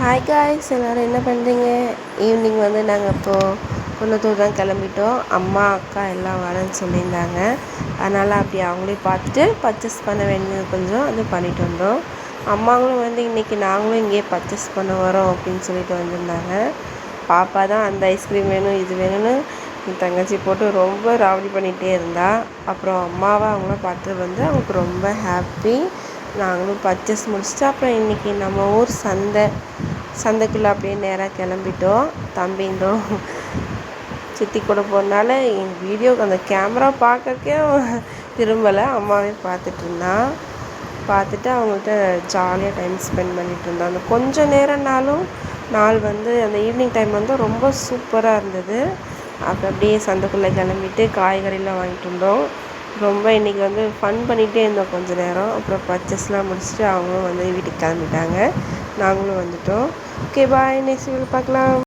Hi guys, எல்லோரும் என்ன பண்ணுறீங்க? ஈவினிங் வந்து நாங்கள் இப்போது குன்னத்தூர் தான் கிளம்பிட்டோம். அம்மா அக்கா எல்லாம் வரேன்னு சொல்லியிருந்தாங்க. அதனால் அப்படி அவங்களையும் பார்த்துட்டு பர்ச்சேஸ் பண்ண வேண்டியது கொஞ்சம் அது பண்ணிட்டு வந்தோம். அம்மாங்களும் வந்து இன்றைக்கி நாங்களும் இங்கேயே பர்ச்சேஸ் பண்ண வரோம் அப்படின்னு சொல்லிட்டு வந்திருந்தாங்க. பாப்பா தான் அந்த ஐஸ்கிரீம் வேணும் இது வேணும்னு என் தங்கச்சி போட்டு ரொம்ப ராவடி பண்ணிகிட்டே இருந்தா. அப்புறம் அம்மாவை அவங்கள பார்த்து வந்து அவங்களுக்கு ரொம்ப ஹாப்பி. நாங்களும் பர்ச்சேஸ் முடிச்சுட்டு அப்புறம் இன்றைக்கி நம்ம ஊர் சந்தைக்குள்ளே அப்படியே நேராக கிளம்பிட்டோம். தம்பிந்தோ சித்தி கூட போகிறதுனால என் வீடியோ அந்த கேமரா பார்க்கறக்கே திரும்பலை, அம்மாவே பார்த்துட்டு இருந்தான். பார்த்துட்டு அவங்கள்ட்ட ஜாலியாக டைம் ஸ்பெண்ட் பண்ணிகிட்டு இருந்தோம். அந்த கொஞ்சம் நேரம்னாலும் நாள் வந்து அந்த ஈவினிங் டைம் வந்து ரொம்ப சூப்பராக இருந்தது. அப்புறம் அப்படியே சந்தைக்குள்ளே கிளம்பிட்டு காய்கறிலாம் வாங்கிட்டு இருந்தோம். ரொம்ப இன்றைக்கி வந்து ஃபன் பண்ணிகிட்டே இருந்தோம் கொஞ்சம் நேரம். அப்புறம் பர்ச்சேஸ்லாம் முடிச்சுட்டு அவங்களும் வந்து வீட்டுக்கு கிளம்பிட்டாங்க. நாங்களும் வந்துட்டோம். ஓகே பாய், நெக்ஸ்ட் வீடியோவில் பார்க்கலாம்.